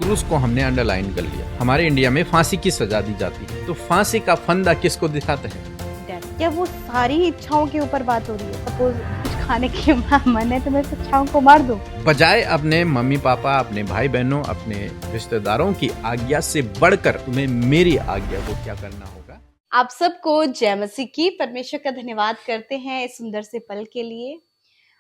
Cruise को हमने underline कर लिया। हमारे इंडिया में फांसी की सजा दी जाती है, तो फांसी का फंदा किसको दिखाते हैं? क्या वो सारी इच्छाओं के ऊपर बात हो रही है? सपोज कुछ खाने की मन है तो मैं इच्छाओं को मार दूं। बजाय अपने मम्मी पापा, अपने भाई बहनों, अपने रिश्तेदारों की आज्ञा से बढ़कर तुम्हें मेरी आज्ञा को क्या करना होगा। आप सबको जय मसीह की। परमेश्वर का धन्यवाद करते हैं इस सुंदर से पल के लिए।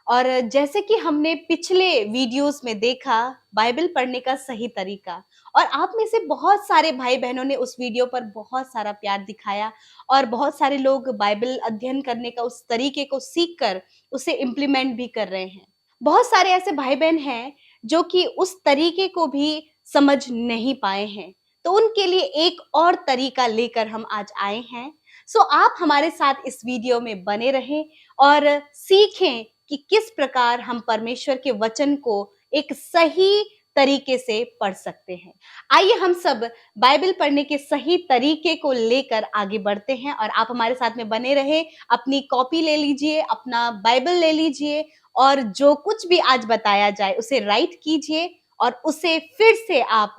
और जैसे कि हमने पिछले वीडियोस में देखा बाइबल पढ़ने का सही तरीका, और आप में से बहुत सारे भाई बहनों ने उस वीडियो पर बहुत सारा प्यार दिखाया और बहुत सारे लोग बाइबल अध्ययन करने का उस तरीके को सीखकर उसे इम्प्लीमेंट भी कर रहे हैं। बहुत सारे ऐसे भाई बहन हैं जो कि उस तरीके को भी समझ नहीं पाए हैं, तो उनके लिए एक और तरीका लेकर हम आज आए हैं। सो आप हमारे साथ इस वीडियो में बने रहें और सीखें कि किस प्रकार हम परमेश्वर के वचन को एक सही तरीके से पढ़ सकते हैं। आइए हम सब बाइबल पढ़ने के सही तरीके को लेकर आगे बढ़ते हैं और आप हमारे साथ में बने रहे। अपनी कॉपी ले लीजिए, अपना बाइबल ले लीजिए और जो कुछ भी आज बताया जाए उसे राइट कीजिए और उसे फिर से आप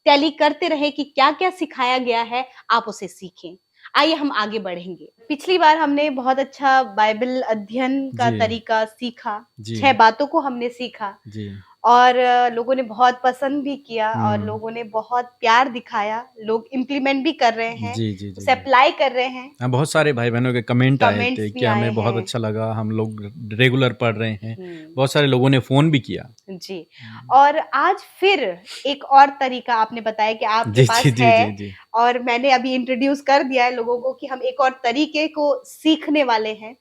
टैली करते रहे कि क्या क्या सिखाया गया है, आप उसे सीखें। आइए हम आगे बढ़ेंगे। पिछली बार हमने बहुत अच्छा बाइबल अध्ययन का तरीका सीखा, 6 बातों को हमने सीखा जी। और लोगों ने बहुत पसंद भी किया और लोगों ने बहुत प्यार दिखाया। लोग इम्प्लीमेंट भी कर रहे हैं, उसे अप्लाई कर रहे हैं। बहुत सारे भाई बहनों के कमेंट आए थे कि हमें बहुत अच्छा लगा, हम लोग रेगुलर पढ़ रहे हैं। बहुत सारे लोगों ने फोन भी किया जी। और आज फिर एक और तरीका आपने बताया कि आपके पास है जी। और मैंने अभी इंट्रोड्यूस कर दिया है लोगों को कि हम एक और तरीके को सीखने वाले हैं।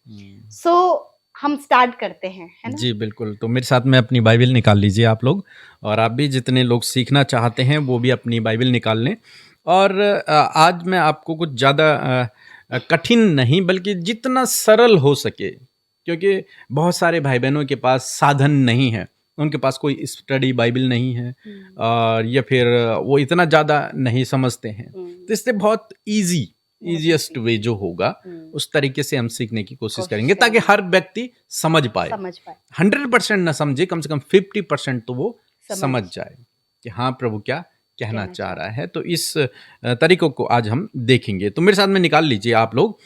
सो हम स्टार्ट करते हैं, है ना? जी बिल्कुल। तो मेरे साथ में अपनी बाइबल निकाल लीजिए आप लोग, और आप भी जितने लोग सीखना चाहते हैं वो भी अपनी बाइबल निकाल लें। और आज मैं आपको कुछ ज़्यादा कठिन नहीं बल्कि जितना सरल हो सके, क्योंकि बहुत सारे भाई बहनों के पास साधन नहीं है, उनके पास कोई स्टडी बाइबल नहीं है और या फिर वो इतना ज़्यादा नहीं समझते हैं, तो इससे बहुत ईजीएस्ट वे जो होगा उस तरीके से हम सीखने की कोशिश करेंगे ताकि हर व्यक्ति समझ पाए। 100% ना समझे, कम से कम 50% तो वो समझ जाए कि हाँ प्रभु क्या कहना चाह रहा है। तो इस तरीकों को आज हम देखेंगे। तो मेरे साथ में निकाल लीजिए आप लोग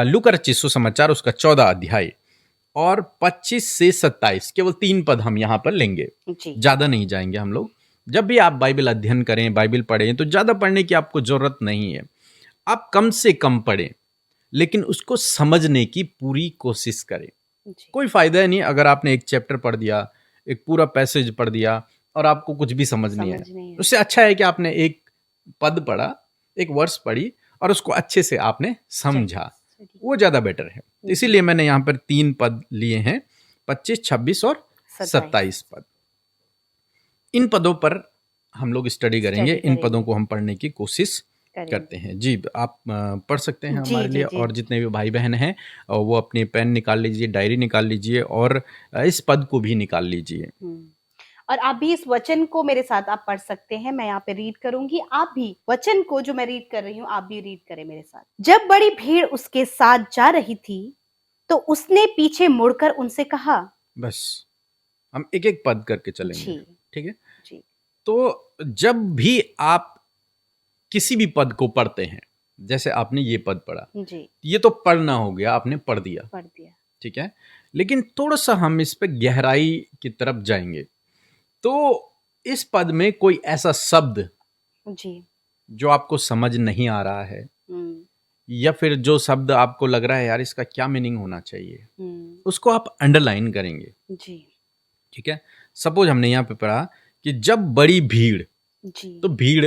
लूका रचित सुसमाचार उसका 14 अध्याय और 25 से 27, केवल 3 पद हम यहाँ पर लेंगे, ज्यादा नहीं जाएंगे हम लोग। जब भी आप बाइबल अध्ययन करें, बाइबल पढ़ें, तो ज्यादा पढ़ने की आपको जरूरत नहीं है। आप कम से कम पढ़ें लेकिन उसको समझने की पूरी कोशिश करें। कोई फायदा नहीं अगर आपने एक चैप्टर पढ़ दिया, एक पूरा पैसेज पढ़ दिया और आपको कुछ भी समझ नहीं आया। उससे अच्छा है कि आपने एक पद पढ़ा, एक वर्ष पढ़ी और उसको अच्छे से आपने समझा, वो ज्यादा बेटर है। इसीलिए मैंने यहाँ पर 3 पद लिए हैं, 25, 26 और 27 पद। इन पदों पर हम लोग स्टडी करेंगे, इन पदों को हम पढ़ने की कोशिश करते हैं। जी आप पढ़ सकते हैं हमारे लिए। और जितने भी भाई बहन हैं वो अपनी पेन निकाल लीजिए, डायरी निकाल लीजिए और इस पद को भी निकाल लीजिए। और आप भी इस वचन को मेरे साथ आप पढ़ सकते हैं। मैं यहाँ पे रीड करूंगी, आप भी वचन को जो मैं रीड कर रही हूँ आप भी रीड करें मेरे साथ। जब बड़ी भीड़ उसके साथ जा रही थी तो उसने पीछे मुड़कर उनसे कहा। बस हम एक एक पद करके चलेंगे, ठीक है जी। तो जब भी आप किसी भी पद को पढ़ते हैं, जैसे आपने ये पद पढ़ा जी, ये तो पढ़ना हो गया, आपने पढ़ दिया, ठीक है। लेकिन थोड़ा सा हम इस पे गहराई की तरफ जाएंगे। तो इस पद में कोई ऐसा शब्द जी जो आपको समझ नहीं आ रहा है, या फिर जो शब्द आपको लग रहा है यार इसका क्या मीनिंग होना चाहिए, उसको आप अंडरलाइन करेंगे जी, ठीक है। सपोज हमने यहाँ पे पढ़ा कि जब बड़ी भीड़ जी, तो भीड़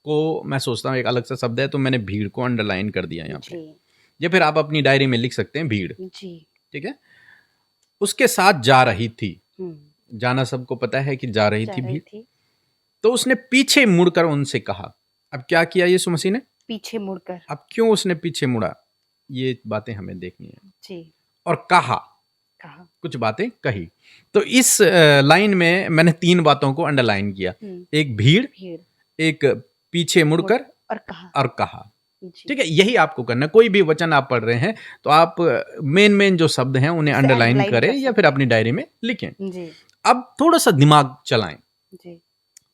को मैं सोचता हूँ एक अलग सा शब्द है, तो मैंने भीड़ को अंडरलाइन कर दिया यहाँ पे। या फिर आप अपनी डायरी में लिख सकते हैं भीड़ जी, ठीक है। उसके साथ जा रही थी, जाना सबको पता है कि जा रही थी भीड़। तो उसने पीछे मुड़कर उनसे कहा। अब क्या किया यीशु मसीह ने? पीछे मुड़कर। अब क्यों उसने पीछे मुड़ा, ये बातें हमें देखनी है जी। और कहा कुछ बातें कही। तो इस लाइन में मैंने 3 बातों को अंडरलाइन किया, एक भीड़, एक पीछे मुड़कर और कहा, ठीक है। यही आपको करना है। कोई भी वचन आप पढ़ रहे हैं तो आप मेन जो शब्द हैं उन्हें अंडरलाइन करें या फिर अपनी डायरी में लिखें। अब थोड़ा सा दिमाग चलाएं जी।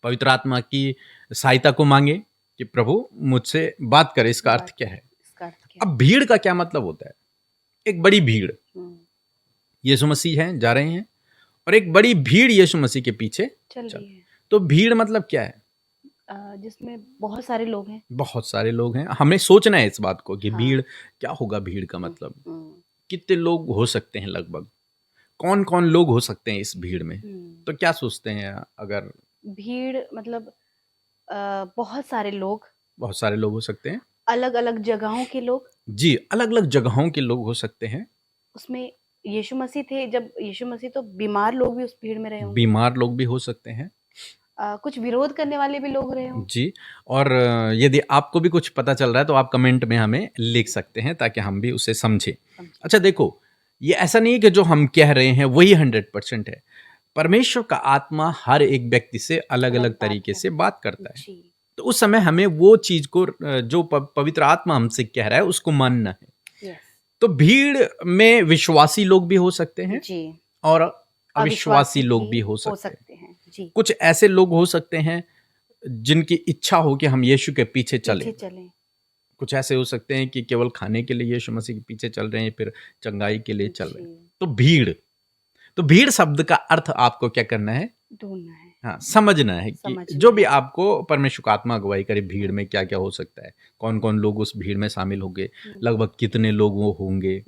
पवित्र आत्मा की सहायता को मांगे कि प्रभु मुझसे बात करे, इसका अर्थ क्या है। इसका अर्थ क्या अब भीड़ का क्या मतलब होता है? एक बड़ी भीड़, है? यीशु मसीह हैं, जा रहे हैं और एक बड़ी भीड़ यीशु मसीह के पीछे चल रही है, तो भीड़ मतलब क्या है? जिसमें बहुत सारे लोग हैं। बहुत सारे लोग हैं। हमें सोचना है इस बात को कि हाँ। भीड़ क्या होगा, भीड़ का मतलब हम्म, कितने लोग हो सकते हैं, लगभग कौन कौन लोग हो सकते हैं इस भीड़ में? हम्म। तो क्या सोचते हैं? अगर भीड़ मतलब बहुत सारे लोग, बहुत सारे लोग हो सकते हैं, अलग अलग जगहों के लोग। जी, अलग अलग जगहों के लोग हो सकते हैं। उसमें यीशु मसीह थे, जब यीशु मसीह तो बीमार लोग भी उस भीड़ में रहे होंगे। बीमार लोग भी हो सकते हैं, कुछ विरोध करने वाले भी लोग रहे होंगे। जी। और यदि आपको भी कुछ पता चल रहा है तो आप कमेंट में हमें लिख सकते हैं ताकि हम भी उसे समझें। अच्छा देखो, ये ऐसा नहीं है कि जो हम कह रहे हैं वही 100% है। परमेश्वर का आत्मा हर एक व्यक्ति से अलग अलग तरीके से बात करता है। जी, तो उस समय हमें वो चीज को जो पवित्र आत्मा हमसे कह रहा है उसको मानना है। यस, तो भीड़ में विश्वासी लोग भी हो सकते हैं जी, और अविश्वासी लोग भी हो सकते हैं। जी, कुछ ऐसे लोग हो सकते हैं जिनकी इच्छा हो कि हम यीशु के पीछे चलें। पीछे चलें। कुछ ऐसे हो सकते हैं कि केवल खाने के लिए यीशु मसीह के पीछे चल रहे हैं, फिर चंगाई के लिए चल रहे हैं। जी, तो भीड़, तो भीड़ शब्द का अर्थ आपको क्या करना है? ढूंढना है, हाँ, समझना है कि समझना जो भी है। आपको परमेश्वर का आत्मा अगुवाई करे, भीड़ में क्या क्या हो सकता है, कौन कौन लोग उस भीड़ में शामिल होंगे, लगभग कितने लोग वो होंगे,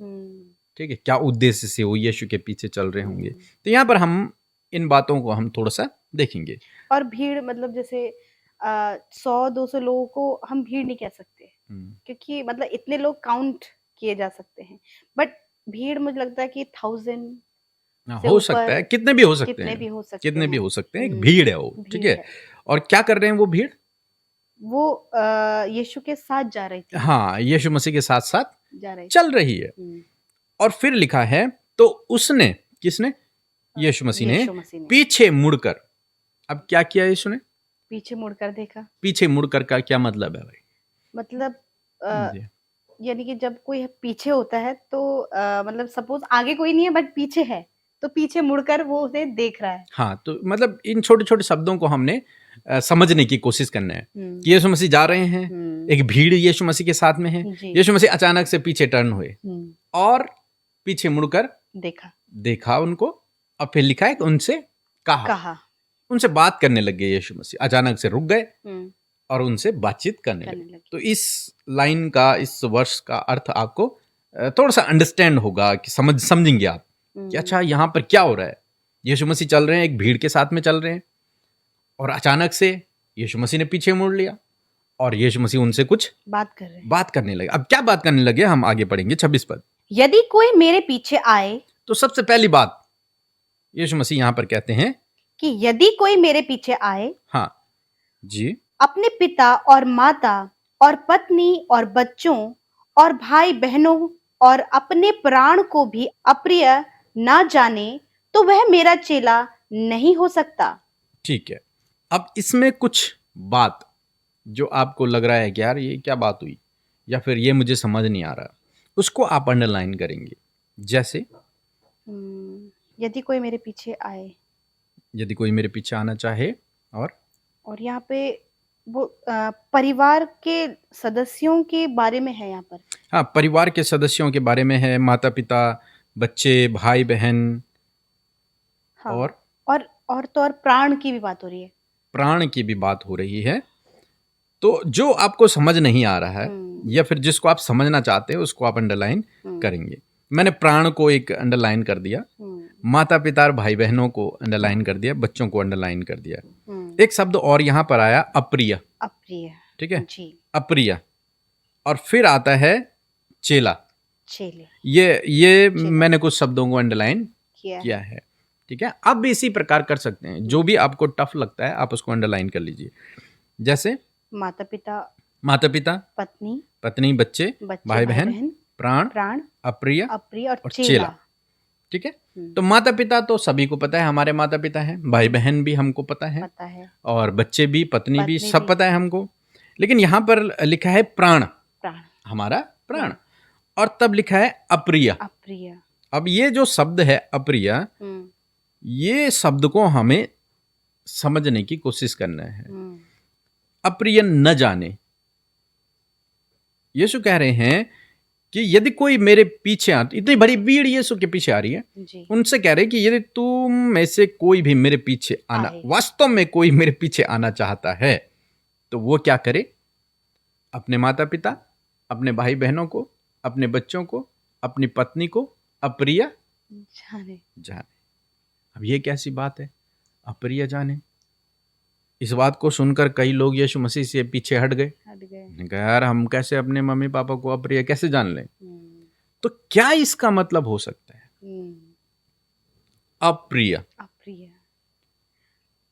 ठीक है, क्या उद्देश्य से वो यीशु के पीछे चल रहे होंगे। तो यहाँ पर हम इन बातों को हम थोड़ा सा देखेंगे। और भीड़ मतलब जैसे 100-200 लोगों को हम भीड़ नहीं कह सकते, क्योंकि मतलब इतने लोग काउंट किए जा सकते हैं, बट भीड़ मुझे लगता है कि 1000 से हो सकता ऊपर है, कितने भी हो सकते कितने हैं, भी हो सकते कितने भी हैं। हो सकते हैं, एक भीड़ है वो, ठीक भीड़ है। और क्या कर रहे हैं वो भीड़? वो यीशु के साथ जा रही थी, हाँ, यीशु मसीह के साथ साथ जा रही चल रही है। थी। और फिर लिखा है, तो उसने, किसने? यीशु मसीह ने यीशु मसीह ने पीछे मुड़कर, अब क्या किया यीशु ने? पीछे मुड़कर देखा। पीछे मुड़कर का क्या मतलब है भाई? मतलब अ, जी। यानी कि जब कोई पीछे होता है तो मतलब सपोज आगे कोई नहीं है बट पीछे है, तो पीछे मुड़कर वो उसे देख रहा है। हाँ, तो मतलब इन छोटे छोटे शब्दों को हमने समझने की कोशिश करना है कि यीशु मसीह जा रहे हैं, एक भीड़ यीशु मसीह के साथ में है, जी। यीशु मसीह अचानक से पीछे टर्न हुए और पीछे मुड़कर देखा उनको, और फिर लिखा है कि उनसे कहा, उनसे बात करने लग गए। यीशु मसीह अचानक से रुक गए और उनसे बातचीत करने लगे। तो इस लाइन का, इस वर्ष का अर्थ आपको थोड़ा सा अंडरस्टैंड होगा कि समझेंगे आप कि अच्छा यहाँ पर क्या हो रहा है। यीशु मसीह चल रहे हैं, एक भीड़ के साथ में चल रहे हैं, और अचानक से यीशु मसीह ने पीछे मोड़ लिया और यीशु मसीह उनसे कुछ बात करने लगे। अब क्या बात करने लगे, हम आगे पढ़ेंगे 26 पद। यदि कोई मेरे पीछे आए, तो सबसे पहली बात यीशु मसीह यहाँ पर कहते हैं कि यदि कोई मेरे पीछे आए, हाँ जी, अपने पिता और माता और पत्नी और बच्चों और भाई बहनों और अपने प्राण को भी अप्रिय ना जाने, तो वह मेरा चेला नहीं हो सकता। ठीक है। अब इसमें कुछ बात जो आपको लग रहा है कि यार ये क्या बात हुई, या फिर ये मुझे समझ नहीं आ रहा, उसको आप अंडरलाइन करेंगे। जैसे यदि कोई मेरे पीछे आए, यदि कोई मेरे पीछे आना चाहे, और यहाँ पे वो परिवार के सदस्यों के बारे में है यहाँ पर। हाँ, परिवार के सदस्यों के बारे में है, माता पिता, बच्चे, भाई बहन, हाँ, और तो और प्राण की भी बात हो रही है, प्राण की भी बात हो रही है। तो जो आपको समझ नहीं आ रहा है या फिर जिसको आप समझना चाहते हैं उसको आप अंडरलाइन करेंगे। मैंने प्राण को एक अंडरलाइन कर दिया, माता पिता और भाई बहनों को अंडरलाइन कर दिया, बच्चों को अंडरलाइन कर दिया। एक शब्द और यहाँ पर आया, अप्रिय। ठीक है जी। अप्रिय। और फिर आता है चेला। ये मैंने कुछ शब्दों को अंडरलाइन किया है। ठीक है, अब भी इसी प्रकार कर सकते हैं, जो भी आपको टफ लगता है आप उसको अंडरलाइन कर लीजिए। जैसे माता पिता, पत्नी, बच्चे, भाई बहन, प्राण, अप्रिय और चेला। ठीक है, तो माता पिता तो सभी को पता है, हमारे माता पिता हैं, भाई बहन भी हमको पता है, और बच्चे भी, पत्नी भी, सब पता है हमको। लेकिन यहाँ पर लिखा है प्राण, हमारा प्राण, और तब लिखा है अप्रिय। अब ये जो शब्द है अप्रिय, ये शब्द को हमें समझने की कोशिश करना है। हम्म, अप्रिय न जाने। यीशु कह रहे हैं कि यदि कोई मेरे पीछे इतनी बड़ी भीड़ यीशु के पीछे आ रही है, जी उनसे कह रहे हैं कि यदि तुम में से कोई भी मेरे पीछे आना, आए वास्तव में कोई मेरे पीछे आना चाहता है, तो वो क्या करे? अपने माता पिता, अपने भाई बहनों को, अपने बच्चों को, अपनी पत्नी को अप्रिय जाने जाने। अब ये कैसी बात है, अप्रिय जाने? इस बात को सुनकर कई लोग यीशु मसीह से पीछे हट गए। हट गए। उन्होंने कहा, यार हम कैसे अपने मम्मी पापा को अप्रिय कैसे जान लें? हम्म, तो क्या इसका मतलब हो सकता है, हम्म, अप्रिय? अप्रिय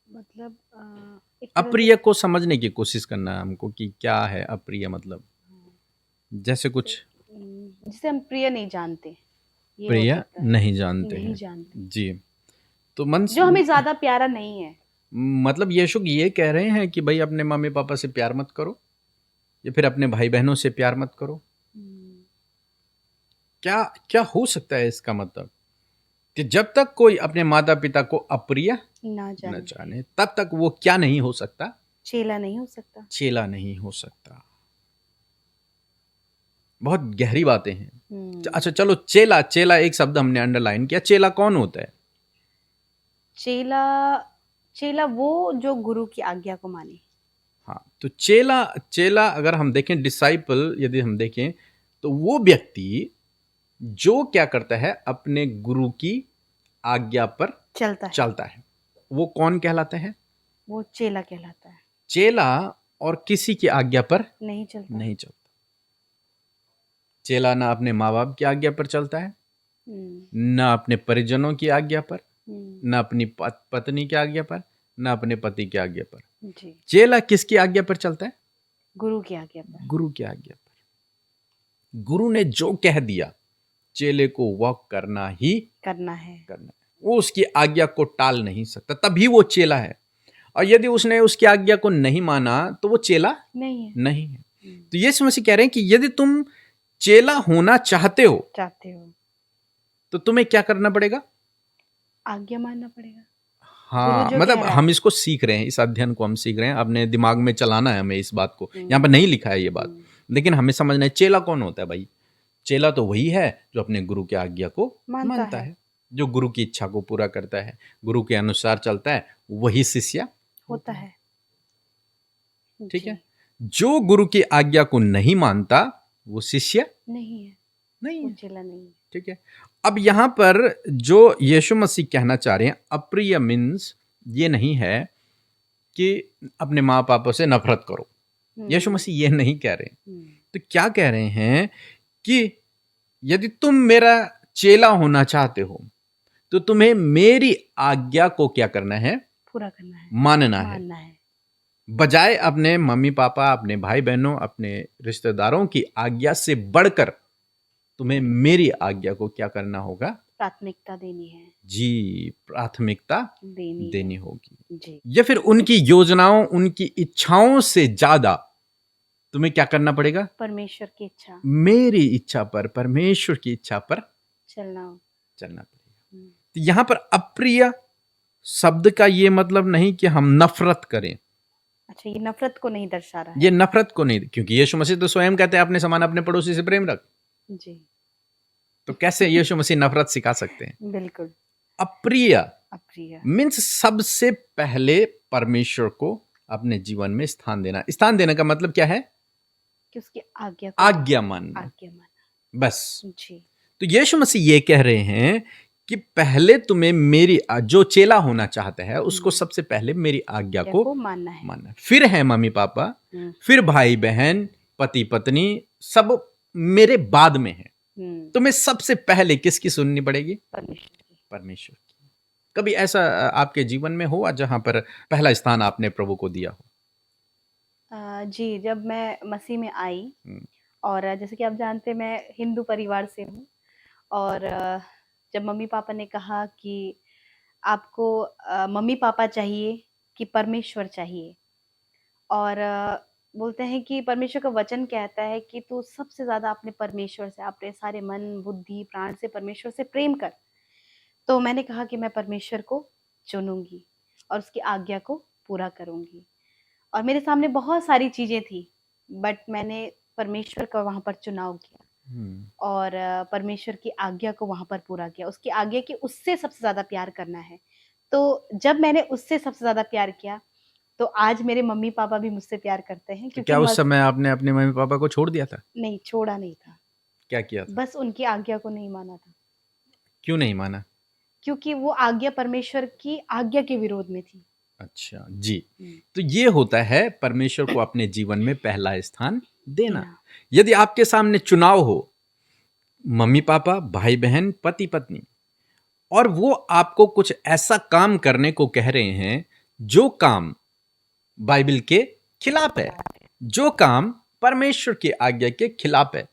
मतलब एक तरह से अप्रिय को समझने की कोशिश करना है हमको कि क्या है अप्रिय मतलब। जैसे कुछ जिसे हम प्रिय नहीं जानते, ये हो प्रिय सकता है। नहीं जानते नहीं हैं। जानते, जी, तो मन जो हमें ज्यादा प्यारा नहीं है। मतलब यीशु ये कह रहे हैं कि भाई अपने मम्मी पापा से प्यार मत करो, या फिर अपने भाई बहनों से प्यार मत करो। हम्म, क्या क्या हो सकता है इसका मतलब? कि जब तक कोई अपने माता पिता को अप्रिय ना न जाने, जाने, तब तक वो क्या नहीं हो सकता? चेला नहीं हो सकता। चेला नहीं हो सकता। बहुत गहरी बातें हैं। अच्छा चलो, चेला, चेला एक शब्द हमने अंडरलाइन किया। चेला कौन होता है? चेला, चेला वो जो गुरु की आज्ञा को माने। हाँ, तो चेला, चेला अगर हम देखें, डिसाइपल यदि हम देखें, तो वो व्यक्ति जो क्या करता है, अपने गुरु की आज्ञा पर चलता है, चलता है, वो कौन कहलाता है? वो चेला कहलाता है। चेला। और किसी की आज्ञा पर नहीं चलता। नहीं चलता। चेला ना अपने माँ बाप की आज्ञा पर चलता है, हम्म, ना अपने परिजनों की आज्ञा पर, हम्म, ना अपनी पत्नी की आज्ञा पर, ना अपने पति की आज्ञा पर। जी, चेला किसकी आज्ञा पर चलता है? गुरु की आज्ञा पर गुरु की आज्ञा पर। गुरु ने जो कह दिया, चेले को वह करना ही करना है। करना है। वो उसकी आज्ञा को टाल नहीं सकता, तभी वो चेला है। और यदि उसने उसकी आज्ञा को नहीं माना, तो वो चेला नहीं है। नहीं है। तो यीशु मसीह कह रहे हैं कि यदि तुम चेला होना चाहते हो, चाहते हो, तो तुम्हें क्या करना पड़ेगा? आज्ञा मानना पड़ेगा। गुरु हाँ, जो मतलब कह रहा हम है। इसको सीख रहे हैं, इस अध्ययन को हम सीख रहे हैं, अपने दिमाग में चलाना है हमें इस बात को। यहाँ पर नहीं लिखा है ये बात, लेकिन हमें समझना है चेला कौन होता है भाई। चेला तो वही है जो अपने गुरु की आज्ञा को मानता है, जो गुरु की इच्छा को पूरा करता है, गुरु के अनुसार चलता है, वही शिष्य होता है। ठीक है। जी, जो गुरु की आज्ञा को नहीं मानता, वो शिष्य नहीं है, नहीं वो है। चेला नहीं है। ठीक है। अब यहां पर जो यीशु मसीह कहना चाह रहे हैं, अप्रिय मीन्स ये नहीं है कि अपने माँ पापा से नफरत करो। यीशु मसीह ये नहीं कह रहे। तो क्या कह रहे हैं कि यदि तुम मेरा चेला होना चाहते हो, तो तुम्हें मेरी आज्ञा को क्या करना है? पूरा करना है, मानना है। मानना है। बजाय अपने मम्मी पापा, अपने भाई बहनों, अपने रिश्तेदारों की आज्ञा से बढ़कर तुम्हें मेरी आज्ञा को क्या करना होगा? प्राथमिकता देनी है, जी, प्राथमिकता देनी देनी है। होगी। जी, या फिर उनकी योजनाओं, उनकी इच्छाओं से ज्यादा तुम्हें क्या करना पड़ेगा? परमेश्वर की इच्छा मेरी इच्छा पर, परमेश्वर की इच्छा पर चलना। चलना पड़ेगा। तो यहां पर अप्रिय शब्द का ये मतलब नहीं कि हम नफरत करें। अच्छा, ये नफरत को नहीं दर्शा रहा ये है। नफरत को नहीं, क्योंकि यीशु मसीह तो स्वयं कहते हैं अपने समान अपने पड़ोसी से प्रेम रख। जी, तो कैसे यीशु मसीह नफरत सिखा सकते हैं? बिल्कुल। अप्रिय अप्रिय, मीन्स सबसे पहले परमेश्वर को अपने जीवन में स्थान देना। स्थान देने का मतलब क्या है? कि उसकी आज्ञा को आज्ञा मानना, आज्ञा माना। बस। जी, तो यीशु मसीह ये कह रहे हैं कि पहले तुम्हें मेरी, जो चेला होना चाहता है उसको सबसे पहले मेरी आज्ञा क्या को को मानना है। मानना है। फिर है मम्मी पापा, फिर भाई बहन, पति पत्नी, सब मेरे बाद में है। तुम्हें सबसे पहले किसकी सुननी पड़ेगी? परमेश्वर की। परमेश्वर की। कभी ऐसा आपके जीवन में हुआ जहां पर पहला स्थान आपने प्रभु को दिया हो? जी, जब मैं मसीह में आई हम्म, और जैसे कि आप जानते हैं मैं हिंदू परिवार से हूँ और जब मम्मी पापा ने कहा कि आपको मम्मी पापा चाहिए कि परमेश्वर चाहिए और बोलते हैं कि परमेश्वर का वचन कहता है कि तू सबसे ज्यादा अपने परमेश्वर से, अपने सारे मन बुद्धि प्राण से परमेश्वर से प्रेम कर। तो मैंने कहा कि मैं परमेश्वर को चुनूंगी और उसकी आज्ञा को पूरा करूंगी। और मेरे सामने बहुत सारी चीजें थी, बट मैंने परमेश्वर का वहां पर चुनाव किया और परमेश्वर की आज्ञा को वहां पर पूरा किया। उसकी आज्ञा की उससे सबसे ज्यादा प्यार करना है। तो जब मैंने उससे सबसे ज्यादा प्यार किया, तो आज मेरे मम्मी पापा भी मुझसे प्यार करते हैं, तो क्योंकि क्या उस समय आपने अपने मम्मी पापा को छोड़ दिया था? नहीं, छोड़ा नहीं था, क्या किया था? बस उनकी आज्ञा को नहीं माना था, क्यों नहीं माना? क्योंकि वो आज्ञा परमेश्वर की आज्ञा के विरोध में थी। अच्छा जी। तो ये होता है परमेश्वर को अपने जीवन में पहला स्थान देना। देना। यदि आपके सामने चुनाव हो, मम्मी पापा, भाई बहन, पति पत्नी, और वो आपको कुछ ऐसा काम करने को कह रहे हैं जो काम बाइबल के खिलाफ है, जो काम परमेश्वर की आज्ञा के खिलाफ है,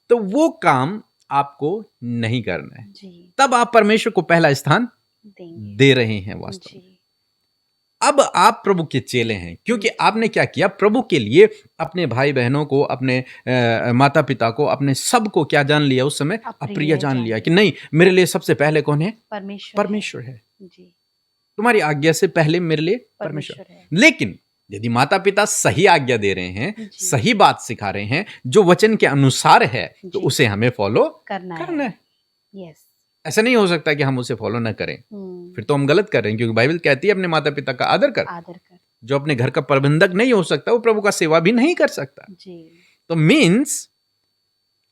तो वो काम आपको नहीं करना है। जी, तब आप परमेश्वर को पहला स्थान देंगे। दे रहे हैं वास्तव में। जी, अब आप प्रभु के चेले हैं, क्योंकि आपने क्या किया? प्रभु के लिए अपने भाई बहनों को, अपने माता पिता को, अपने सब को क्या जान लिया उस समय? अप्रिय जान लिया कि नहीं, मेरे लिए सबसे पहले कौन है? परमेश्वर है। जी, तुम्हारी आज्ञा से पहले मेरे लिए परमेश्वर परमेश्वर है। लेकिन यदि माता पिता सही आज्ञा दे रहे हैं, जी। सही बात सिखा रहे हैं, जो वचन के अनुसार है, तो जी। उसे हमें फॉलो करना करना है। यस। ऐसा नहीं हो सकता कि हम उसे फॉलो ना करें, फिर तो हम गलत कर रहे हैं, क्योंकि बाइबल कहती है अपने माता पिता का आदर कर। आदर कर। जो अपने घर का प्रबंधक नहीं हो सकता, वो प्रभु का सेवा भी नहीं कर सकता। जी, तो मीन्स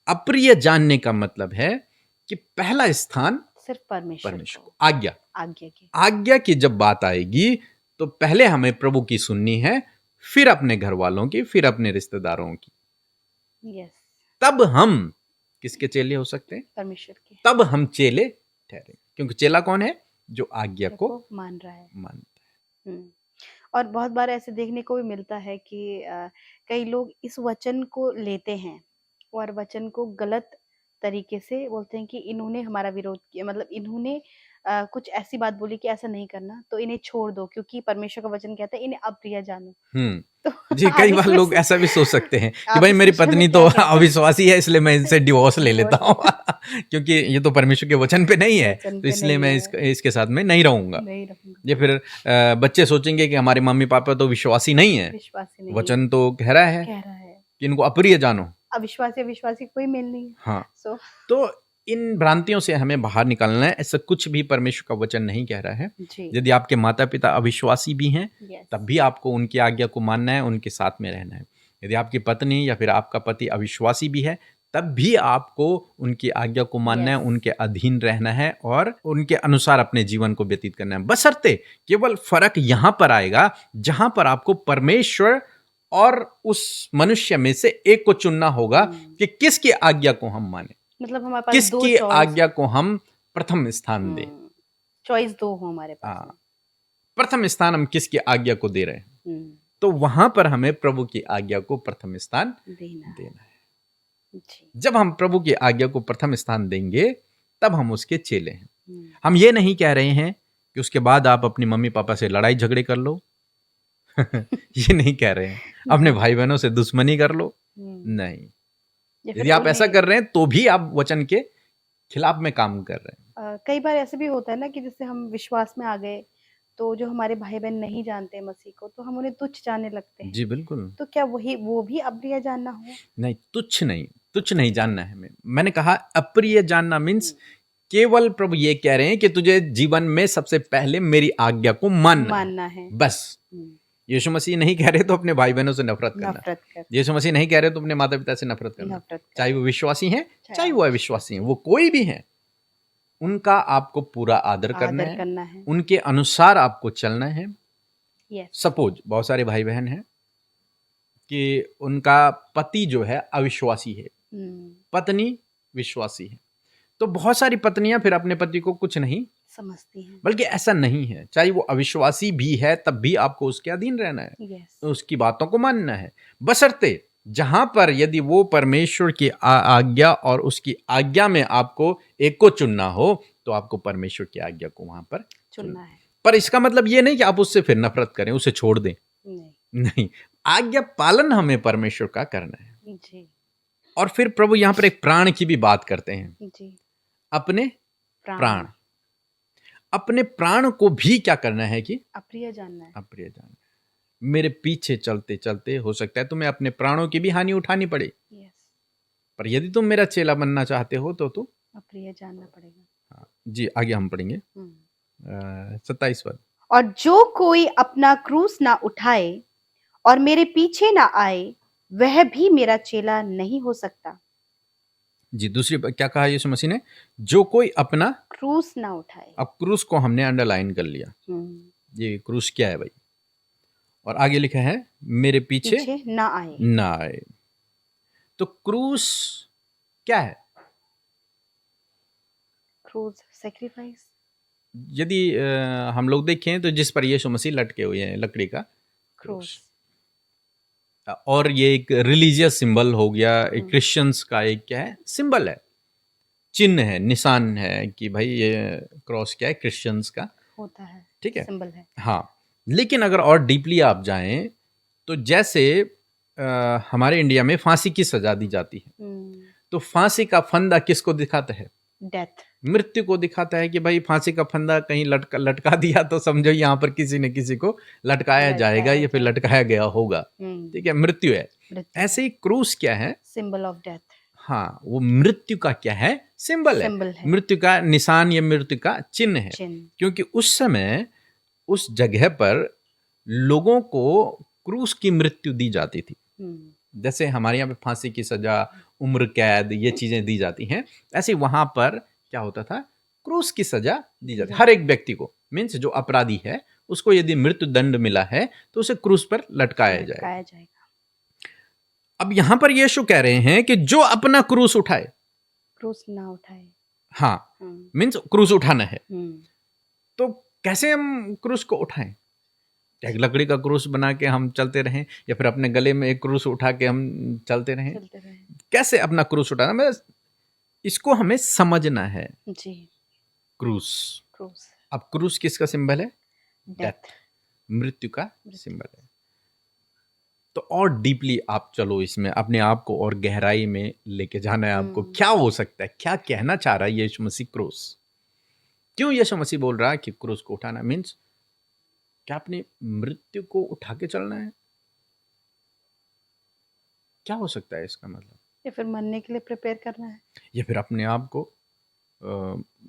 अप्रिय जानने का मतलब है कि पहला स्थान सिर्फ परमेश्वर परमेश्वर को, को, आज्ञा आज्ञा की। आज्ञा की जब बात आएगी, तो पहले हमें प्रभु की सुननी है, फिर अपने घर वालों की, फिर अपने रिश्तेदारों की। यस, तब हम किसके चेले हो सकते हैं? परमेश्वर के। तब हम चेले ठहरे, क्योंकि चेला कौन है? जो आज्ञा को मान रहा है। मानता है। और बहुत बार ऐसे देखने को भी मिलता है कि कई लोग इस वचन को लेते हैं और वचन को गलत तरीके से बोलते हैं कि इन्होंने हमारा विरोध किया, मतलब इन्होंने कुछ ऐसी बात बोली कि ऐसा नहीं करना, तो इन्हें छोड़ दो, क्योंकि परमेश्वर का वचन कहता है इन्हें अप्रिय जानो। तो जी, आप कई बार लोग इसमें ऐसा भी सोच सकते हैं कि आप भाई इस मेरी विषय में पत्नी क्या तो कहते हैं? अविश्वासी है, इसलिए मैं इनसे डिवोर्स ले लेता हूँ डिवोर्स क्योंकि ये तो परमेश्वर के वचन पे नहीं है, वचन तो पे इसलिए नहीं मैं है, इसके साथ में नहीं रहूंगा। नहीं रहूंगा, या फिर बच्चे सोचेंगे कि हमारे मम्मी पापा तो विश्वासी नहीं है, विश्वासी नहीं वचन तो कह रहा है कह रहा है। कि इनको अप्रिय जानो। अविश्वासी अविश्वासी कोई मेल नहीं है। हाँ, सो तो इन भ्रांतियों से हमें बाहर निकलना है। ऐसा कुछ भी परमेश्वर का वचन नहीं कह रहा है। जी, यदि आपके माता पिता अविश्वासी भी हैं, यस, तब भी आपको उनकी आज्ञा को मानना है, उनके साथ में रहना है। यदि आपकी पत्नी या फिर आपका पति अविश्वासी भी है, तब भी आपको उनकी आज्ञा को मानना है, Yes. उनके अधीन रहना है और उनके अनुसार अपने जीवन को व्यतीत करना है। बशर्ते केवल फर्क यहाँ पर आएगा जहां पर आपको परमेश्वर और उस मनुष्य में से एक को चुनना होगा कि किसकी आज्ञा को हम माने, मतलब हमारे पास दो किसकी चॉइस, आज्ञा को हम प्रथम स्थान दें। चॉइस दो हो हमारे पास में। हाँ, प्रथम स्थान हम किसकी आज्ञा को दे रहे हैं, हम्म, तो वहां पर हमें प्रभु की आज्ञा को प्रथम स्थान देना देना है। जी, जब हम प्रभु की आज्ञा को प्रथम स्थान देंगे, तब हम उसके चेले हैं। हम्म, हम ये नहीं कह रहे हैं कि उसके बाद आप अपनी मम्मी पापा से लड़ाई झगड़े कर लो ये नहीं कह रहे हैं। अपने भाई बहनों से दुश्मनी कर लो, नहीं। या फिर यदि आप ऐसा उन्हें- कर रहे हैं तो भी आप वचन के खिलाफ में काम कर रहे हैं। कई बार ऐसे भी होता है ना कि जैसे हम विश्वास में आ गए, तो जो हमारे भाई बहन नहीं जानते मसीह को, तो हम उन्हें तुच्छ जानने लगते हैं। जी बिल्कुल। तो क्या वो भी अप्रिय जानना हुआ? नहीं, तुच्छ नहीं जानना है हमें। मैंने कहा अप्रिय जानना मीन्स केवल प्रभु ये कह रहे हैं कि तुझे जीवन में सबसे पहले मेरी आज्ञा को मानना है। बस। यीशु मसीह नहीं कह रहे तो अपने भाई बहनों से नफरत करना। यीशु मसीह नहीं कह रहे तो अपने माता पिता से नफरत करना। चाहे वो विश्वासी हैं, चाहे वो अविश्वासी हैं, वो कोई भी हैं, उनका आपको पूरा आदर करना है, उनके अनुसार आपको चलना है। सपोज बहुत सारे भाई बहन हैं कि उनका पति जो है अविश्वासी है, पत्नी विश्वासी है, तो बहुत सारी पत्नियां फिर अपने पति को कुछ नहीं समझती हैं। बल्कि ऐसा नहीं है, चाहे वो अविश्वासी भी है तब भी आपको उसके अधीन रहना है, तो उसकी बातों को मानना है। बशर्ते जहां पर यदि वो परमेश्वर की आज्ञा और उसकी आज्ञा में आपको एक को चुनना हो, तो आपको परमेश्वर की आज्ञा को वहां पर चुनना है। पर इसका मतलब ये नहीं कि आप उससे फिर नफरत करें, उसे छोड़ दें, नहीं। आज्ञा पालन हमें परमेश्वर का करना है जी। और फिर प्रभु यहां पर एक प्राण की भी बात करते हैं जी। अपने प्राण। अपने प्राण को भी क्या करना है कि अप्रिय जानना है। अप्रिय जानना है। मेरे पीछे चलते चलते हो सकता है तुम्हें अपने प्राणों की भी हानि उठानी पड़े, यस, पर यदि तुम मेरा चेला बनना चाहते हो तो तुम अप्रिय जानना पड़ेगा। हाँ, जी आगे हम पढ़ेंगे हम्म। 27 पद। और जो कोई अपना क्रूस ना उठाए और मेरे पीछे ना आए, वह भी मेरा चेला नहीं हो सकता। जी दूसरी क्या कहा यीशु मसीह ने? जो कोई अपना, क्रूस ना उठाए। अब क्रूस को हमने अंडरलाइन कर लिया, ये क्रूस क्या है भाई, और आगे लिखा है मेरे पीछे पीछे ना आए। ना आए। तो क्रूस क्या है? क्रूस सेक्रीफाइस। यदि हम लोग देखें तो जिस पर यीशु मसीह लटके हुए हैं, लकड़ी का क्रूस। क्रूस, और ये एक रिलीजियस सिंबल हो गया, एक क्रिश्चियंस का एक क्या है, सिंबल है, चिन्ह है, निशान है कि भाई ये क्रॉस क्या है, क्रिश्चियंस का होता है, ठीक है, सिंबल है। हाँ। लेकिन अगर और डीपली आप जाएं तो जैसे हमारे इंडिया में फांसी की सजा दी जाती है, तो फांसी का फंदा किसको दिखाता है? डेथ, मृत्यु को दिखाता है कि भाई फांसी का फंदा कहीं लटका दिया तो समझो यहाँ पर किसी न किसी को लटकाया जाएगा या फिर लटकाया गया होगा, ठीक है, मृत्यु है। ऐसे ही क्रूस क्या है? Symbol of death. हाँ, वो मृत्यु का क्या है, सिंबल है, मृत्यु का निशान या मृत्यु का चिन्ह है। क्योंकि उस समय उस जगह पर लोगों को क्रूस की मृत्यु दी जाती थी, जैसे हमारे यहाँ पे फांसी की सजा, उम्र कैद, ये चीजें दी जाती हैं, ऐसे वहां पर क्या होता था, क्रूस की सजा दी जाती हर एक व्यक्ति को, मीन्स जो अपराधी है उसको यदि मृत्यु दंड मिला है तो उसे क्रूस पर लटकाया जाएगा। अब यहां पर यीशु कह रहे हैं कि जो अपना क्रूस उठाए, क्रूस ना उठाए, हाँ, मीन्स क्रूस उठाना है, तो कैसे हम क्रूस को उठाएं? एक लकड़ी का क्रूस बना के हम चलते रहें या फिर अपने गले में एक क्रूस उठा के हम चलते रहें? कैसे अपना क्रूस उठाना, मैं इसको हमें समझना है जी। क्रूस, अब क्रूस किसका सिंबल है? डेथ, मृत्यु का सिंबल है। तो और डीपली आप चलो इसमें, अपने आप को और गहराई में लेके जाना है आपको, क्या हो सकता है, क्या कहना चाह रहा है यीशु मसीह क्रूस? क्यों यीशु मसीह बोल रहा है कि क्रूस को उठाना मीन्स क्या अपनी मृत्यु को उठा के चलना है? क्या हो सकता है इसका मतलब? या फिर मरने के लिए प्रिपेयर करना है, या फिर अपने आप को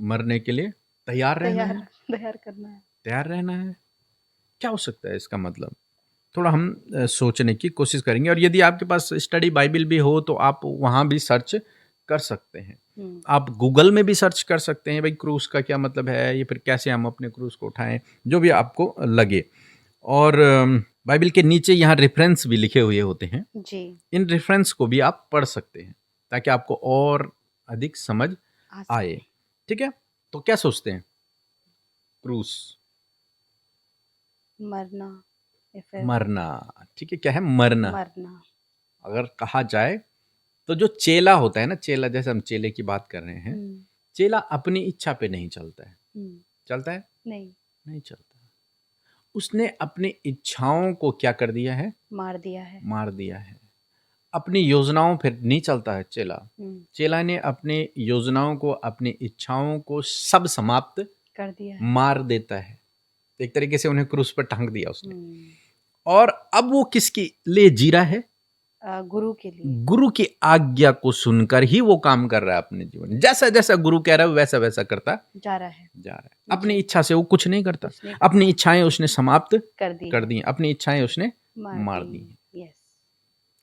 मरने के लिए तैयार रहना है, तैयार रहना है। क्या हो सकता है इसका मतलब? थोड़ा हम सोचने की कोशिश करेंगे, और यदि आपके पास स्टडी बाइबल भी हो तो आप वहाँ भी सर्च कर सकते हैं, आप गूगल में भी सर्च कर सकते हैं भाई क्रूस का क्या मतलब है, या फिर कैसे हम अपने क्रूस को उठाएं, जो भी आपको लगे। और बाइबल के नीचे यहाँ रेफरेंस भी लिखे हुए होते हैं जी, इन रेफरेंस को भी आप पढ़ सकते हैं ताकि आपको और अधिक समझ आए, ठीक है। तो क्या सोचते हैं क्रूस? मरना, मरना, ठीक है, क्या है? मरना। अगर कहा जाए तो जो चेला होता है ना, चेला, जैसे हम चेले की बात कर रहे हैं, चेला अपनी इच्छा पे नहीं चलता है, चलता है? नहीं चलता। उसने अपनी इच्छाओं को क्या कर दिया है? मार दिया है। अपनी योजनाओं पर नहीं चलता है चेला। चेला ने अपनी योजनाओं को, अपनी इच्छाओं को सब समाप्त कर दिया है, मार देता है। एक तरीके से उन्हें क्रूस पर टांग दिया उसने। और अब वो किसके लिए जी रहा है? गुरु के लिए। गुरु की आज्ञा को सुनकर ही वो काम कर रहा है अपने जीवन में। जैसा जैसा गुरु कह रहा है वैसा वैसा करता जा रहा है। अपनी इच्छा से वो कुछ नहीं करता, अपनी इच्छाएं उसने समाप्त कर दी, अपनी इच्छाएं उसने मार दी।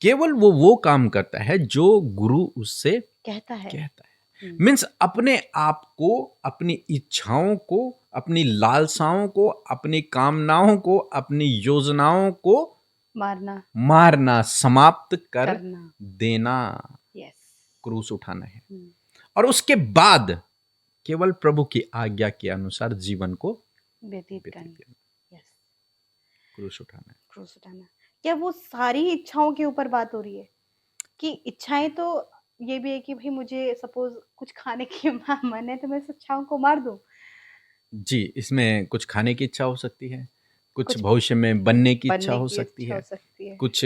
केवल वो काम करता है जो गुरु उससे कहता है। मीन्स अपने आप को, अपनी इच्छाओं को, अपनी लालसाओं को, अपनी कामनाओं को, अपनी योजनाओं को मारना, समाप्त कर देना, क्रूस उठाना है। और उसके बाद केवल प्रभु की आज्ञा के अनुसार जीवन को व्यतीत करना, क्रूस उठाना। क्या वो सारी इच्छाओं के ऊपर बात हो रही है कि इच्छाएं तो ये भी है कि भाई मुझे सपोज कुछ खाने की मन है तो मैं इस इच्छाओं को मार दूं? जी, इसमें कुछ खाने की इच्छा हो सकती है, कुछ भविष्य में बनने की इच्छा हो सकती है, कुछ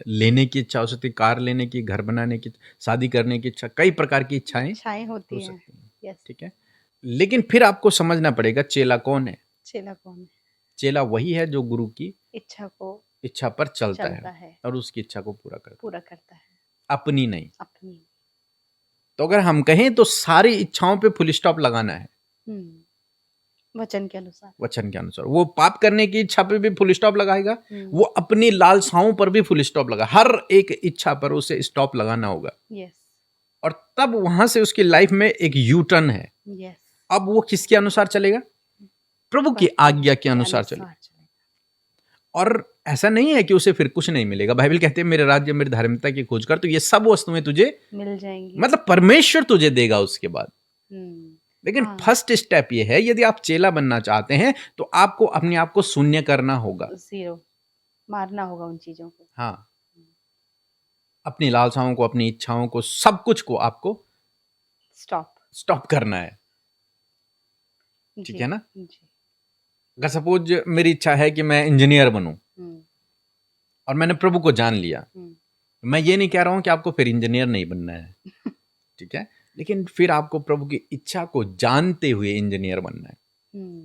लेने की इच्छा हो सकती है, कार लेने की, घर बनाने की, शादी करने की इच्छा, कई प्रकार की इच्छाएं होती हैं, ठीक है। लेकिन फिर आपको समझना पड़ेगा चेला कौन है। चेला कौन है? चेला वही है जो गुरु की इच्छा को इच्छा पर चलता चलता है है, और उसकी इच्छा को पूरा करता पूरा करता है, है, अपनी नहीं। अपनी। तो अगर हम कहें तो सारी इच्छाओं पे फुल स्टॉप लगाना है वचन के अनुसार। वचन के अनुसार। वो पाप करने की इच्छा पे भी फुल स्टॉप लगाएगा, हम्म, वो अपनी लालसाओं पर भी फुल स्टॉप लगा, हर एक इच्छा पर उसे स्टॉप लगाना होगा। यस, और तब वहां से उसकी लाइफ में एक यू टर्न है। यस, अब वो किसके अनुसार चलेगा? प्रभु की आज्ञा के अनुसार चलेगा। और ऐसा नहीं है कि उसे फिर कुछ नहीं मिलेगा। बाइबल कहते हैं मेरे राज्य मेरी धार्मिकता की खोज कर तो ये सब वस्तुएं तुझे मिल जाएंगी, मतलब परमेश्वर तुझे देगा उसके बाद। हम्म, लेकिन हाँ, फर्स्ट स्टेप ये है, यदि आप चेला बनना चाहते हैं तो आपको अपने आप को शून्य करना होगा। जीरो मारना होगा उन चीजों को। हाँ, अपनी लालसाओं को, अपनी इच्छाओं को, सब कुछ को आपको स्टॉप। स्टॉप करना है। ठीक जी, है ना? जी, अगर सपोज मेरी इच्छा है कि मैं इंजीनियर बनूं हम्म, और मैंने प्रभु को जान लिया, हम्म, मैं ये नहीं कह रहा हूं कि आपको फिर इंजीनियर नहीं बनना है, ठीक है, लेकिन फिर आपको प्रभु की इच्छा को जानते हुए इंजीनियर बनना है। हम्म,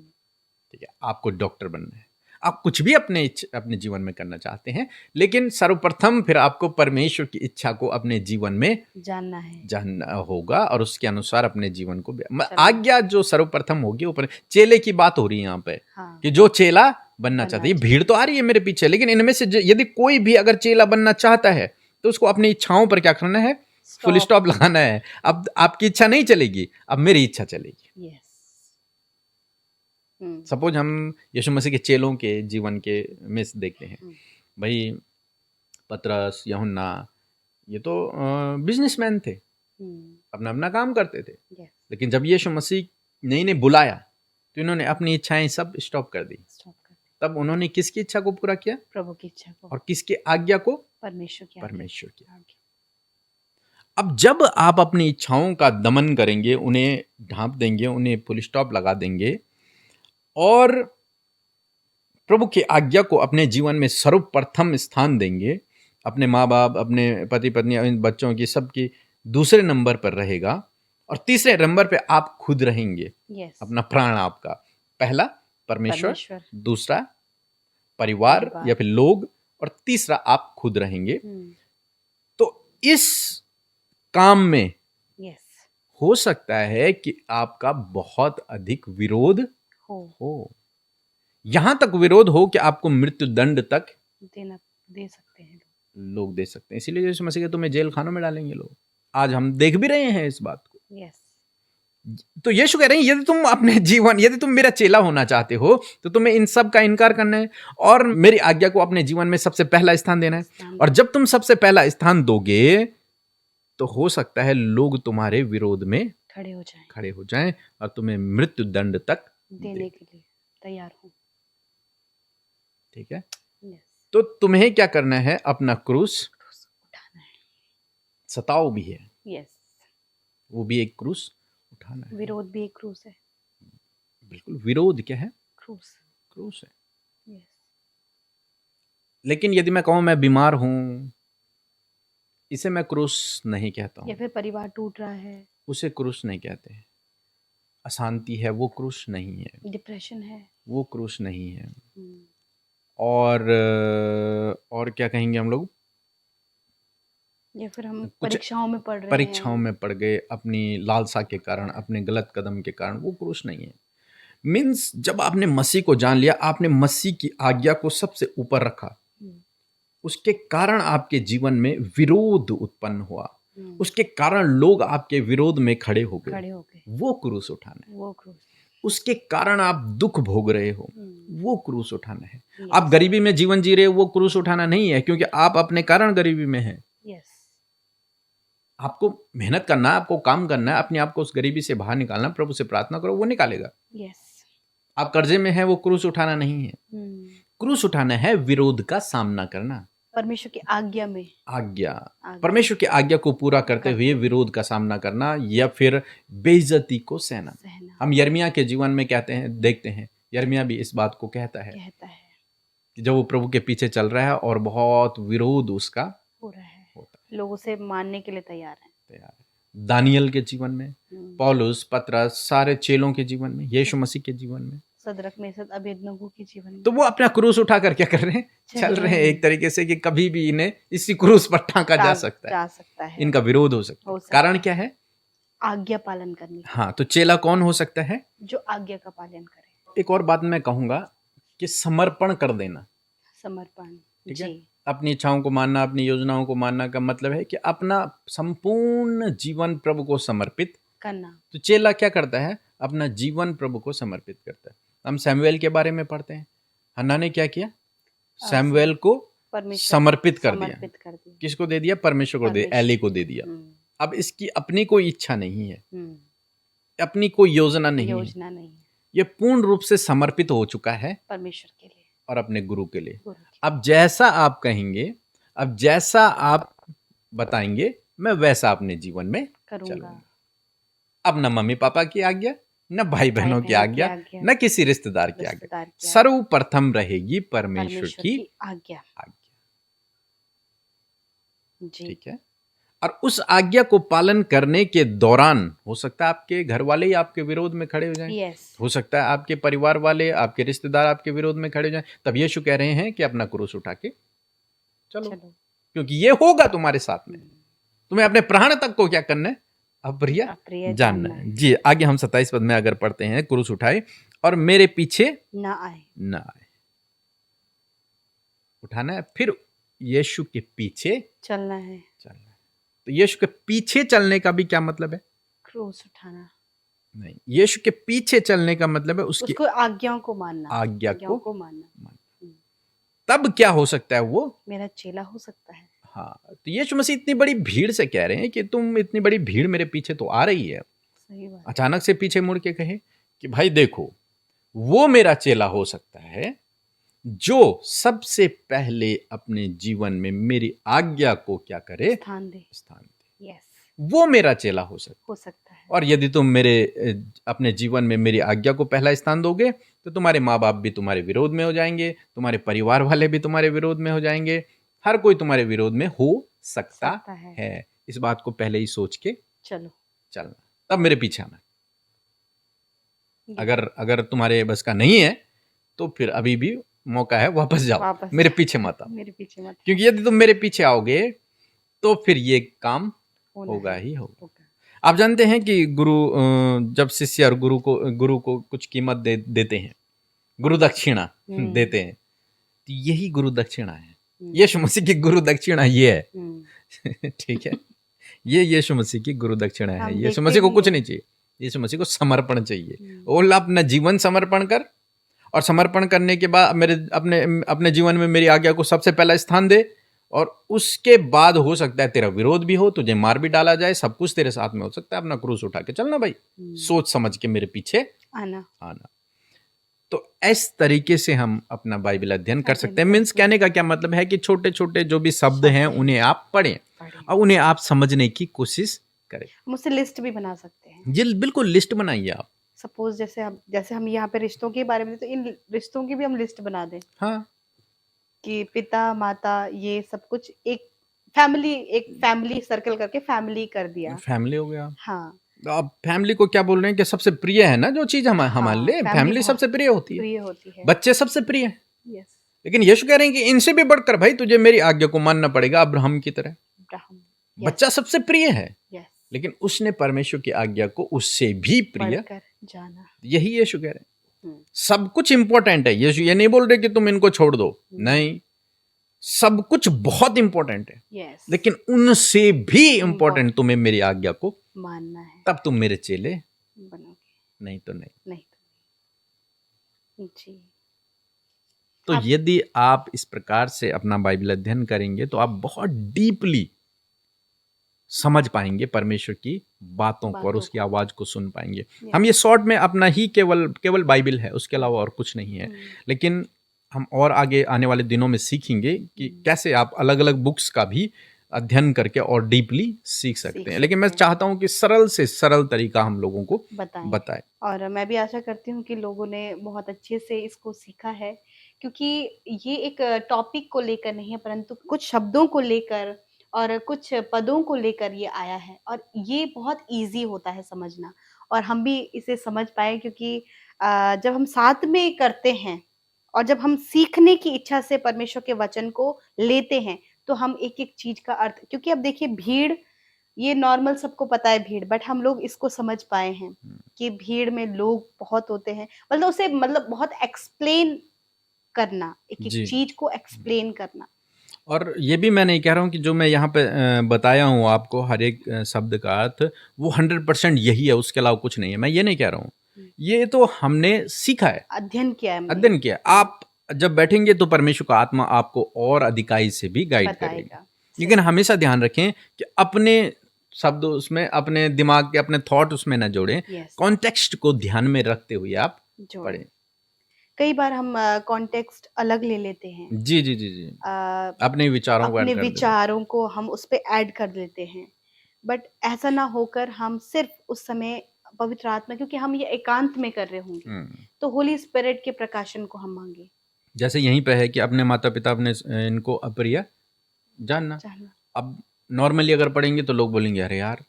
ठीक है, आपको डॉक्टर बनना है, आप कुछ भी अपने जीवन में करना चाहते हैं, लेकिन सर्वप्रथम फिर आपको परमेश्वर की इच्छा को अपने जीवन में जानना है, जानना होगा और उसके अनुसार अपने जीवन को चलना। आज्ञा जो सर्वप्रथम होगी ऊपर। चेले की बात हो रही है यहाँ पे, हाँ, कि जो चेला बनना चाहता है। ये भीड़ तो आ रही है मेरे पीछे, लेकिन इनमें से यदि कोई भी अगर चेला बनना चाहता है तो उसको अपनी इच्छाओं पर क्या करना है? फुल स्टॉप लगाना है। अब आपकी इच्छा नहीं चलेगी, अब मेरी इच्छा चलेगी। यस, सपोज हम यीशु मसीह के चेलों के जीवन के में से देखते हैं, भाई पतरस, यूहन्ना, ये तो बिजनेसमैन थे, अपना अपना काम करते थे। यस, लेकिन जब यीशु मसीह ने इन्हें बुलाया तो इन्होंने अपनी इच्छाएं सब स्टॉप कर दी। स्टॉप कर दे, तब उन्होंने किसकी इच्छा को पूरा किया? प्रभु की इच्छा को, और किसकी आज्ञा को? परमेश्वर की आज्ञा। परमेश्वर की आज्ञा। अब जब आप अपनी इच्छाओं का दमन करेंगे, उन्हें ढांप देंगे, उन्हें फुल स्टॉप लगा देंगे और प्रभु की आज्ञा को अपने जीवन में सर्वप्रथम स्थान देंगे, अपने माँ बाप, अपने पति पत्नी, बच्चों की, सबकी दूसरे नंबर पर रहेगा और तीसरे नंबर पे आप खुद रहेंगे। यस, अपना प्राण आपका पहला परमेश्वर, दूसरा परिवार या फिर लोग, और तीसरा आप खुद रहेंगे। तो इस काम में यस, हो सकता है कि आपका बहुत अधिक विरोध हो, यहां तक विरोध हो कि आपको मृत्यु दंड तक दे सकते हैं लोग दे सकते हैं। इसीलिए यीशु मसीह के तुम्हें जेल खानों में डालेंगे लोग। आज हम देख भी रहे हैं इस बात को। यस, तो यीशु कह रहे हैं यदि तुम अपने जीवन, यदि तुम मेरा चेला होना चाहते हो तो तुम्हें इन सब का इनकार करना है और मेरी आज्ञा को अपने जीवन में सबसे पहला स्थान देना है। और जब तुम सबसे पहला स्थान दोगे तो हो सकता है लोग तुम्हारे विरोध में खड़े हो जाएं और तुम्हें मृत्यु दंड तक देने के लिए तैयार हो। ठीक है, तो तुम्हें क्या करना है? अपना क्रूस उठाना है। सताओ भी है, यस, वो भी एक क्रूस उठाना है। विरोध भी एक क्रूस है। बिल्कुल, विरोध क्या है? क्रूस है। यस, लेकिन यदि मैं कहूं मैं बीमार हूं, इसे मैं क्रूस नहीं कहता हूं। या फिर परिवार टूट रहा है, उसे क्रूस नहीं कहते हैं। अशांति है, वो क्रूस नहीं है। डिप्रेशन है, वो क्रूस नहीं है। और क्या कहेंगे हम लोग? या फिर हम परीक्षाओं में पड़ रहे हैं, परीक्षाओं में पड़ गए अपनी लालसा के कारण, अपने गलत कदम के कारण, वो क्रूस नहीं है। मीन्स जब आपने मसीह को जान लिया, आपने मसीह की आज्ञा को सबसे ऊपर रखा, उसके कारण आपके जीवन में विरोध उत्पन्न हुआ, उसके कारण लोग आपके विरोध में खड़े हो गए, वो क्रूस उठाना है। वो क्रूस, उसके कारण आप दुख भोग रहे हो, वो क्रूस उठाना है। आप गरीबी में जीवन जी रहे हो, वो क्रूस उठाना नहीं है, क्योंकि आप अपने कारण गरीबी में हैं। आपको मेहनत करना है, आपको काम करना है, अपने आप को उस गरीबी से बाहर निकालना, प्रभु से प्रार्थना करो, वो निकालेगा। आप कर्जे में हैं, वो क्रूस उठाना नहीं है। क्रूस उठाना है विरोध का सामना करना, परमेश्वर की आज्ञा में, परमेश्वर की आज्ञा को पूरा करते हुए विरोध का सामना करना, या फिर बेइज्जती को सहना। हम यिर्मयाह के जीवन में कहते हैं, देखते हैं, यिर्मयाह भी इस बात को कहता है कि जब वो प्रभु के पीछे चल रहा है और बहुत विरोध उसका हो रहा है, लोग उसे मानने के लिए तैयार है, दानियल के जीवन में, हम्म, पौलुस, पतरस, सारे चेलों के जीवन में, यीशु मसीह के जीवन में। सदरक मेसद अबेदनगो के जीवन में तो वो अपना क्रूस उठाकर क्या कर रहे हैं? चल रहे हैं एक तरीके से कि कभी भी इन्हें इसी क्रूस पर टांका जा सकता है, जा सकता है, इनका विरोध हो सकता हो है। सकता कारण है। क्या है? आज्ञा पालन करने की, हाँ, तो चेला कौन हो सकता है? जो आज्ञा का पालन करे, एक और बात मैं कहूंगा कि समर्पण कर देना, समर्पण। ठीक है? जी, अपनी इच्छाओं को मानना, अपनी योजनाओं को मानना का मतलब है कि अपना संपूर्ण जीवन प्रभु को समर्पित करना। तो चेला क्या करता है? अपना जीवन प्रभु को समर्पित करता है। हम सैमुएल के बारे में पढ़ते हैं। हन्ना ने क्या किया? सैमुएल को परमेश्वर समर्पित कर दिया। समर्पित कर दिया, किसको दे दिया? परमेश्वर को दे, परमेश्वर। एली को दे दिया। हम्म, अब इसकी अपनी कोई इच्छा नहीं है, हम्म, अपनी कोई योजना नहीं है, योजना नहीं है, ये पूर्ण रूप से समर्पित हो चुका है परमेश्वर के लिए, और अपने गुरु के लिए। गुरु की। अब जैसा आप कहेंगे, अब जैसा आप बताएंगे, मैं वैसा अपने जीवन में करूंगा, चलूंगा। अब न मम्मी पापा की आज्ञा, न भाई बहनों की आज्ञा, न किसी रिश्तेदार की आज्ञा, रिश्तेदार की आज्ञा, सर्वप्रथम रहेगी परमेश्वर परमेश्वर की की आज्ञा। आज्ञा। जी, ठीक है? और उस आज्ञा को पालन करने के दौरान हो सकता है आपके घर वाले ही आपके विरोध में खड़े हो जाएं, यस, हो सकता है आपके परिवार वाले, आपके रिश्तेदार आपके विरोध में खड़े हो जाएं। तब यीशु कह रहे हैं कि अपना क्रूस उठा के चलो, चलो, क्योंकि ये होगा तुम्हारे साथ में। तुम्हें अपने प्राण तक को क्या करना है? अप्रिय अप्रिय जानना है। जी, आगे हम 27 पद में अगर पढ़ते हैं, क्रूस उठाए और मेरे पीछे ना आए, ना आए। उठाना है, फिर यीशु के पीछे चलना है, चलना है। तो यीशु के पीछे चलने का भी क्या मतलब है? क्रूस उठाना, नहीं, यीशु के पीछे चलने का मतलब है उसकी उसको आज्ञाओं को मानना, आज्ञा आज्ञाओं को को मानना। हम्म, तब क्या हो सकता है वो? मेरा चेला हो सकता है। हाँ, तो यीशु मसीह इतनी बड़ी भीड़ से कह रहे हैं कि तुम इतनी बड़ी भीड़ मेरे पीछे तो आ रही है, सही बात, अचानक से पीछे मुड़ के कहे कि भाई देखो, वो मेरा चेला हो सकता है जो सबसे पहले अपने जीवन में मेरी आज्ञा को क्या करे? स्थान दे, स्थान दे। यस, वो मेरा चेला हो सकता है। है। और यदि तुम मेरे अपने जीवन में मेरी आज्ञा को पहला स्थान दोगे तो तुम्हारे माँ बाप भी तुम्हारे विरोध में हो जाएंगे, तुम्हारे परिवार वाले भी तुम्हारे विरोध में हो जाएंगे, हर कोई तुम्हारे विरोध में हो सकता है। इस बात को पहले ही सोच के चलो, चलना, तब मेरे पीछे आना। ये, अगर तुम्हारे बस का नहीं है तो फिर अभी भी मौका है, वापस जाओ, मेरे पीछे मत आओ। मेरे पीछे मत, क्योंकि यदि तुम मेरे पीछे आओगे तो फिर ये काम होगा ही होगा। आप जानते हैं कि गुरु जब शिष्य और गुरु को कुछ कीमत देते हैं, गुरु दक्षिणा देते हैं, तो यही गुरु दक्षिणा है। यीशु मसीह की गुरु दक्षिणा ये है ठीक है, ये यीशु मसीह की गुरु दक्षिणा है। यीशु मसीह को कुछ नहीं चाहिए, यीशु मसीह को समर्पण चाहिए। बोला अपना जीवन समर्पण कर, और समर्पण करने के बाद मेरे अपने जीवन में मेरी आज्ञा को सबसे पहला स्थान दे, और उसके बाद हो सकता है तेरा विरोध भी हो, तुझे मार भी डाला जाए, सब कुछ तेरे साथ में हो सकता है। अपना क्रूस उठा के चलना भाई, सोच समझ के मेरे पीछे आना। तो इस तरीके से हम अपना बाइबल अध्ययन कर सकते हैं। मीन्स कहने का क्या मतलब है कि छोटे छोटे जो भी शब्द हैं उन्हें आप पढ़ें और उन्हें आप समझने की कोशिश करें। हम उससे लिस्ट भी बना सकते हैं। जी बिल्कुल, लिस्ट बनाइए आप। सपोज जैसे हम यहाँ पे रिश्तों के बारे में, तो इन रिश्तों की भी हम लिस्ट बना दें। हाँ, कि पिता माता ये सब कुछ एक फैमिली सर्कल करके फैमिली कर दिया, फैमिली हो गया। हाँ, अब फैमिली को क्या बोल रहे हैं कि सबसे प्रिय है ना जो चीज हमारे लिए, फैमिली सबसे प्रिय होती है, बच्चे सबसे प्रिय है। यस, लेकिन यीशु कह रहे हैं कि इनसे भी बढ़कर भाई तुझे मेरी आज्ञा को मानना पड़ेगा, अब्राहम की तरह। बच्चा सबसे प्रिय है, लेकिन उसने परमेश्वर की आज्ञा को उससे भी प्रिय जाना। यही यीशु कह रहे हैं। सब कुछ इंपॉर्टेंट है। यीशु ये नहीं बोल रहे कि तुम इनको छोड़ दो, नहीं, सब कुछ बहुत इंपॉर्टेंट है, लेकिन उनसे भी इंपॉर्टेंट तुम्हें मेरी आज्ञा को मानना है, तब तुम मेरे चेले बनोगे, नहीं तो नहीं। जी। तो यदि आप इस प्रकार से अपना बाइबल अध्ययन करेंगे तो आप बहुत डीपली समझ पाएंगे परमेश्वर की बातों को और उसकी आवाज को सुन पाएंगे। हम ये शॉर्ट में अपना ही केवल बाइबल है, उसके अलावा और कुछ नहीं है, लेकिन हम और आगे आने वाले दिनों में सीखेंगे कि कैसे आप अलग अलग बुक्स का भी अध्ययन करके और डीपली सीख सकते हैं। लेकिन मैं चाहता हूं कि सरल से सरल तरीका हम लोगों को बताएं। और मैं भी आशा करती हूं कि लोगों ने बहुत अच्छे से इसको सीखा है, क्योंकि ये एक टॉपिक को लेकर नहीं है, परंतु कुछ शब्दों को लेकर और कुछ पदों को लेकर ये आया है और ये बहुत ईज़ी होता है समझना और हम भी इसे समझ पाए क्योंकि जब हम साथ में करते हैं और जब हम सीखने की इच्छा से परमेश्वर के वचन को लेते हैं, तो हम एक-एक चीज़ का अर्थ क्योंकि अब देखिए भीड़ ये नॉर्मल सबको पता है भीड़, बट हम लोग इसको समझ पाए हैं हुँ, कि भीड़ में लोग बहुत होते हैं। मतलब उसे मतलब बहुत एक्सप्लेन करना, एक-एक जी। चीज़ को एक्सप्लेन करना। और ये भी मैं नहीं कह रहा हूँ कि जो मैं यहाँ पे बताया हूँ आपको हर एक शब्द का अर्थ वो 100% यही है, उसके अलावा कुछ नहीं है। मैं ये नहीं कह रहा हूँ। हुँ, ये तो हमने सीखा है, अध्ययन किया है हमने। अध्ययन किया है। हुँ, आप जब बैठेंगे तो परमेश्वर का आत्मा आपको और अधिकाई से भी गाइड करेगी। बताएगा। लेकिन सही, हमेशा ध्यान रखें कि अपने शब्द उसमें, अपने दिमाग के अपने थॉट उसमें ना जोड़ें। यस, कॉन्टेक्स्ट को ध्यान में रखते हुए आप जोड़ें। पढ़ें। कई बार हम कॉन्टेक्स्ट अलग ले लेते हैं। जी, जी, जी, जी। अ, अपने विचारों को ऐड अपने कर देते हैं। विचारों को हम उस पे ऐड कर देते हैं। बट ऐसा ना होकर हम सिर्फ़ उस समय पवित्र आत्मा क्योंकि हम ये एकांत में कर रहे होंगे, हुँ। तो होली स्पिरिट के प्रकाशन को हम माँगे। जैसे यहीं पे है कि अपने माता-पिता अपने इनको अप्रिय जानना। जानना, अब नॉर्मली अगर पढ़ेंगे तो लोग बोलेंगे अरे यार!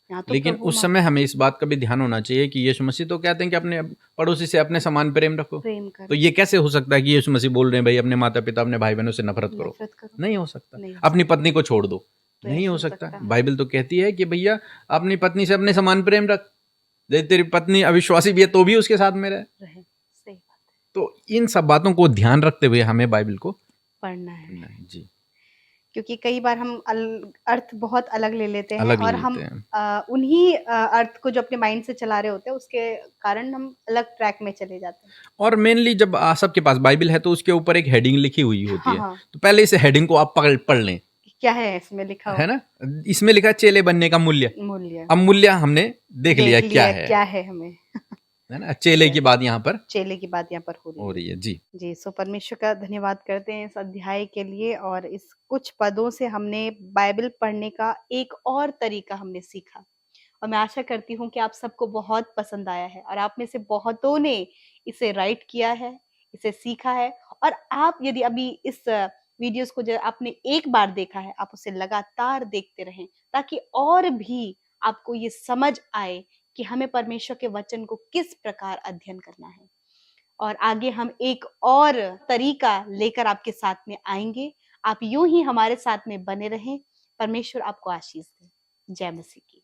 यहाँ तो लेकिन प्रभु उस माँ समय हमें इस बात का भी ध्यान होना चाहिए कि यीशु मसीह तो कहते हैं कि अपने पड़ोसी से अपने समान प्रेम रखो। प्रेम तो करो, ये कैसे हो सकता है कि यीशु मसीह बोल रहे हैं भई अपने माता-पिता, अपने भाई-बहनों से नफ़रत करो? नफ़रत करो, नहीं हो सकता। नहीं हो अपनी सकता। पत्नी को छोड़ दो, तो नहीं ऐसे हो हो सकता। सकता? बाइबल तो कहती है कि भैया अपनी पत्नी से अपने समान प्रेम रख। यदि तेरी पत्नी अविश्वासी भी है तो भी उसके साथ में रह। रहे, सही बात है, तो इन सब बातों को ध्यान रखते हुए हमें बाइबल को पढ़ना है। पढ़ना है। जी, क्योंकि कई बार हम अर्थ बहुत अलग ले लेते हैं अलग और लेते हम हैं। उन्हीं अर्थ को जो अपने माइंड से चला रहे होते हैं उसके कारण हम अलग ट्रैक में चले जाते हैं। और मेनली जब सबके पास बाइबल है तो उसके ऊपर एक हेडिंग लिखी हुई होती हाँ, है। हाँ, तो पहले इस हेडिंग को आप पकड़ पढ़ लें, क्या है इसमें लिखा है हुआ? ना? इसमें लिखा है चेले बनने का मूल्य। मूल्य, अब मूल्य हमने देख लिया देख क्या लिया है क्या है हमें। ना? चेले की यस, बात यहाँ पर चेले की बात यहाँ पर हो रही हो है। रही है। जी, जी, सो परमेश्वर का धन्यवाद करते हैं इस अध्याय के लिए और इस कुछ पदों से हमने बाइबल पढ़ने का एक और तरीका हमने सीखा। और मैं आशा करती हूँ कि आप सबको बहुत पसंद आया है और आप में से बहुतों ने इसे राइट किया है, इसे सीखा है और आप यदि अभी इस वीडियोज़ को जो आपने एक बार देखा है, आप उसे लगातार देखते रहें ताकि और भी आपको ये समझ आए कि हमें परमेश्वर के वचन को किस प्रकार अध्ययन करना है। और आगे हम एक और तरीका लेकर आपके साथ में आएँगे। आप यूँ ही हमारे साथ में बने रहें। परमेश्वर आपको आशीष दे। जय मसीह की।